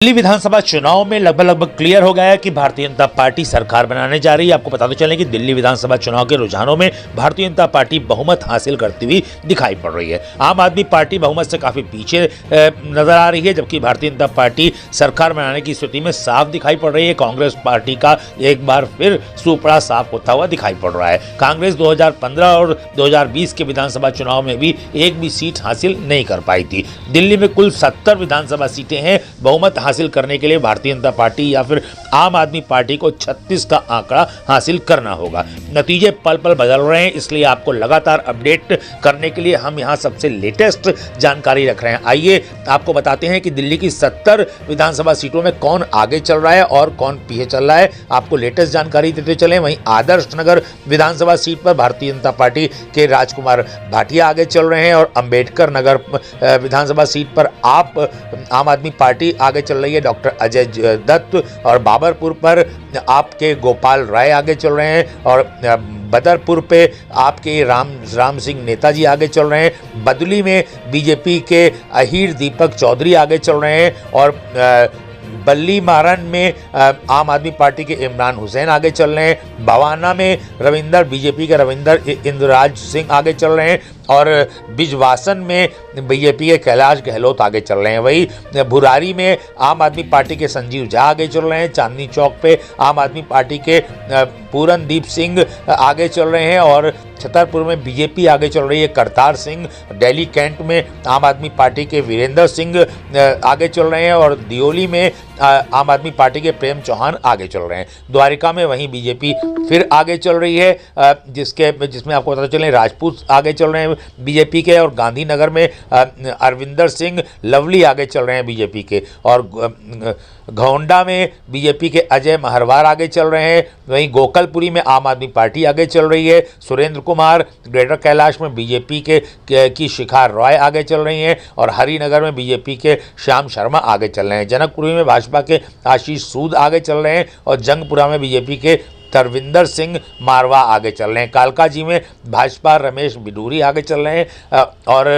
दिल्ली विधानसभा चुनाव में लगभग क्लियर हो गया है कि भारतीय जनता पार्टी सरकार बनाने जा रही है। आपको बताते चलें कि दिल्ली विधानसभा चुनाव के रुझानों में भारतीय जनता पार्टी बहुमत हासिल करती हुई दिखाई पड़ रही है। आम आदमी पार्टी बहुमत से काफी पीछे नजर आ रही है, जबकि भारतीय जनता पार्टी सरकार बनाने की स्थिति में साफ दिखाई पड़ रही है। कांग्रेस पार्टी का एक बार फिर सुपड़ा साफ होता हुआ दिखाई पड़ रहा है। कांग्रेस 2015 और 2020 के विधानसभा चुनाव में भी एक भी सीट हासिल नहीं कर पाई थी। दिल्ली में कुल 70 विधानसभा सीटें हैं। बहुमत हासिल करने के लिए भारतीय जनता पार्टी या फिर आम आदमी पार्टी को 36 का आंकड़ा हासिल करना होगा। नतीजे पल पल बदल रहे हैं, इसलिए आपको लगातार अपडेट करने के लिए हम यहां सबसे लेटेस्ट जानकारी रख रहे हैं। आइए आपको बताते हैं कि दिल्ली की 70 विधानसभा सीटों में कौन आगे चल रहा है और कौन पीछे चल रहा है। आपको लेटेस्ट जानकारी देते चले। वहीं आदर्श नगर विधानसभा सीट पर भारतीय जनता पार्टी के राजकुमार भाटिया आगे चल रहे हैं और अंबेडकर नगर विधानसभा सीट पर आम आदमी पार्टी आगे चल रही है। डॉक्टर अजय दत्त और बाबरपुर पर आपके गोपाल राय आगे चल रहे हैं और बदरपुर पे आपके राम सिंह नेताजी आगे चल रहे हैं। बदुली में बीजेपी के अहीर दीपक चौधरी आगे चल रहे हैं और बल्ली मारन में आम आदमी पार्टी के इमरान हुसैन आगे चल रहे हैं। बवाना में बीजेपी के रविंदर इंद्रराज सिंह आगे चल रहे हैं और बिजवासन में बीजेपी के कैलाश गहलोत आगे चल रहे हैं। वही भुरारी में आम आदमी पार्टी के संजीव झा आगे चल रहे हैं। चांदनी चौक पे आम आदमी पार्टी के पूरनदीप सिंह आगे चल रहे हैं और छतरपुर में बीजेपी आगे चल रही है। करतार सिंह, दिल्ली कैंट में आम आदमी पार्टी के वीरेंद्र सिंह आगे चल रहे हैं और दियोली में आम आदमी पार्टी के प्रेम चौहान आगे चल रहे हैं। द्वारिका में वहीं बीजेपी फिर आगे चल रही है, जिसमें आपको पता चले राजपूत आगे चल रहे हैं बीजेपी के और गांधीनगर में अरविंदर सिंह लवली आगे चल रहे हैं बीजेपी के और घोंडा में बीजेपी के अजय महरवार आगे चल रहे हैं। वहीं गोकलपुरी में आम आदमी पार्टी आगे चल रही है। सुरेंद्र कुमार ग्रेटर कैलाश में बीजेपी की शिखा रॉय आगे चल रही हैं और हरिनगर में बीजेपी के श्याम शर्मा आगे चल रहे हैं। जनकपुरी में भाजपा के आशीष सूद आगे चल रहे हैं और जंगपुरा में बीजेपी के तरविंदर सिंह मारवा आगे चल रहे हैं। कालकाजी में भाजपा रमेश बिडूरी आगे चल रहे हैं और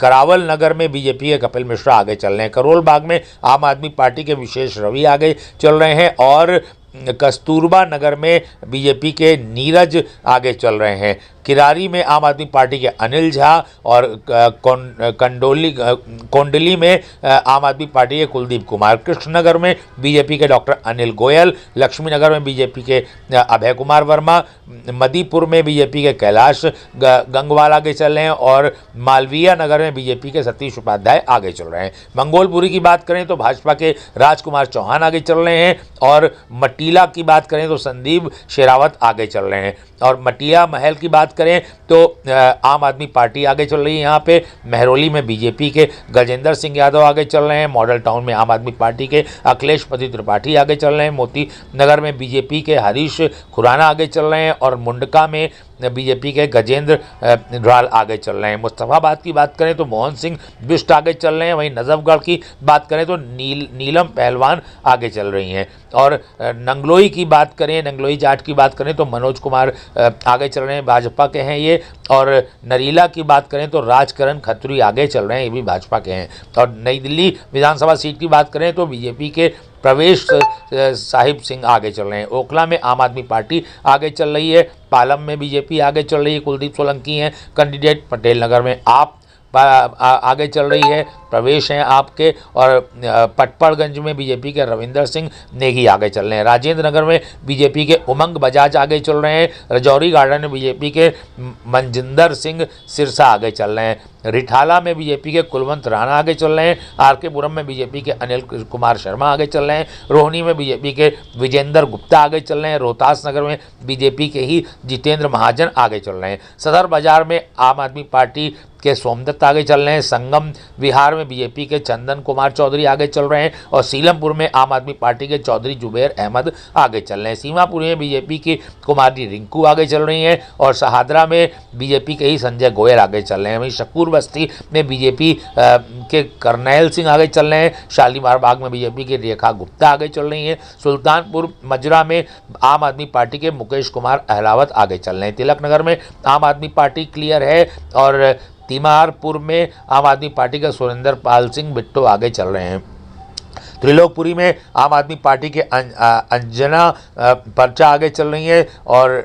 करावल नगर में बीजेपी के कपिल मिश्रा आगे चल रहे हैं। करोल बाग में आम आदमी पार्टी के विशेष रवि आगे चल रहे हैं और कस्तूरबा नगर में बीजेपी के नीरज आगे चल रहे हैं। किरारी में आम आदमी पार्टी के अनिल झा और कोंडली में आम आदमी पार्टी के कुलदीप कुमार। कृष्णनगर में बीजेपी के डॉक्टर अनिल गोयल। लक्ष्मी नगर में बीजेपी के अभय कुमार वर्मा। मदीपुर में बीजेपी के कैलाश गंगवाल आगे चल रहे हैं और मालवीय नगर में बीजेपी के सतीश उपाध्याय आगे चल रहे हैं। मंगोलपुरी की बात करें तो भाजपा के राजकुमार चौहान आगे चल रहे हैं और मटीला की बात करें तो संदीप शेरावत आगे चल रहे हैं और मटिया महल की बात करें तो आम आदमी पार्टी आगे चल रही है। यहाँ पे महरौली में बीजेपी के गजेंद्र सिंह यादव आगे चल रहे हैं। मॉडल टाउन में आम आदमी पार्टी के अखिलेश पति त्रिपाठी आगे चल रहे हैं। मोती नगर में बीजेपी के हरीश खुराना आगे चल रहे हैं और मुंडका में बीजेपी के गजेंद्र ढाल आगे चल रहे हैं। मुस्तफाबाद की बात करें तो मोहन सिंह बिष्ट आगे चल रहे हैं। वहीं नजफगढ़ की बात करें तो नीलम पहलवान आगे चल रही हैं और नंगलोई की बात करें, नंगलोई जाट की बात करें तो मनोज कुमार आगे चल रहे हैं, भाजपा के हैं ये। और नरीला की बात करें तो राजकरण खत्री आगे चल रहे हैं, ये भी भाजपा के हैं। और नई दिल्ली विधानसभा सीट की बात करें तो बीजेपी के प्रवेश साहिब सिंह आगे चल रहे हैं। ओखला में आम आदमी पार्टी आगे चल रही है। पालम में बीजेपी आगे चल रही है, कुलदीप सोलंकी हैं कैंडिडेट। पटेल नगर में आप आगे चल रही है, प्रवेश हैं आपके और पटपड़गंज में बीजेपी के रविंदर सिंह नेगी आगे चल रहे हैं। राजेंद्र नगर में बीजेपी के उमंग बजाज आगे चल रहे हैं। रजौरी गार्डन में बीजेपी के मनजिंदर सिंह सिरसा आगे चल रहे हैं। रिठाला में बीजेपी के कुलवंत राणा आगे चल रहे हैं। आरके पुरम में बीजेपी के अनिल कुमार शर्मा आगे चल रहे हैं। रोहिणी में बीजेपी के विजेंद्र गुप्ता आगे चल रहे हैं। रोहतास नगर में बीजेपी के ही जितेंद्र महाजन आगे चल रहे हैं। सदर बाजार में आम आदमी पार्टी के सोमदत्त आगे चल रहे हैं। संगम विहार में बीजेपी के चंदन कुमार चौधरी आगे चल रहे हैं और सीलमपुर में आम आदमी पार्टी के चौधरी जुबैर अहमद आगे चल रहे हैं। सीमापुर में बीजेपी की कुमारी रिंकू आगे चल रही हैं और शहादरा में बीजेपी के ही संजय गोयल आगे चल रहे हैं। वहीं शकूर बस्ती में बीजेपी के करनैल सिंह आगे चल रहे हैं। शालीमार बाग में बीजेपी की रेखा गुप्ता आगे चल रही हैं। सुल्तानपुर मजरा में आम आदमी पार्टी के मुकेश कुमार अहलावत आगे चल रहे हैं। तिलक नगर में आम आदमी पार्टी क्लियर है और तिमारपुर में आम आदमी पार्टी का सुरेंद्र पाल सिंह बिट्टो आगे चल रहे हैं। त्रिलोकपुरी में आम आदमी पार्टी के अंजना पर्चा आगे चल रही है और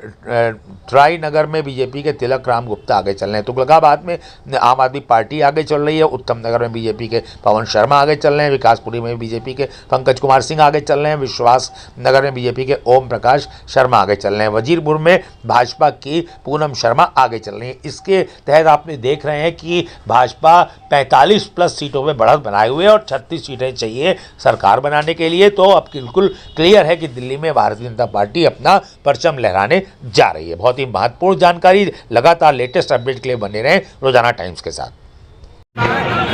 ट्राई नगर में बीजेपी के तिलक राम गुप्ता आगे चल रहे हैं। तुगलकाबाद में आम आदमी पार्टी आगे चल रही है। उत्तम नगर में बीजेपी के पवन शर्मा आगे चल रहे हैं। विकासपुरी में बीजेपी के पंकज कुमार सिंह आगे चल रहे हैं। विश्वास नगर में बीजेपी के ओम प्रकाश शर्मा आगे चल रहे हैं। वजीरपुर में भाजपा की पूनम शर्मा आगे चल रही है। इसके तहत आपने देख रहे हैं कि भाजपा 45+ सीटों में बढ़त बनाए हुए और 36 सीटें चाहिए सरकार बनाने के लिए। तो अब बिल्कुल क्लियर है कि दिल्ली में भारतीय जनता पार्टी अपना परचम लहराने जा रही है। बहुत ही महत्वपूर्ण जानकारी, लगातार लेटेस्ट अपडेट के लिए बने रहें रोजाना टाइम्स के साथ।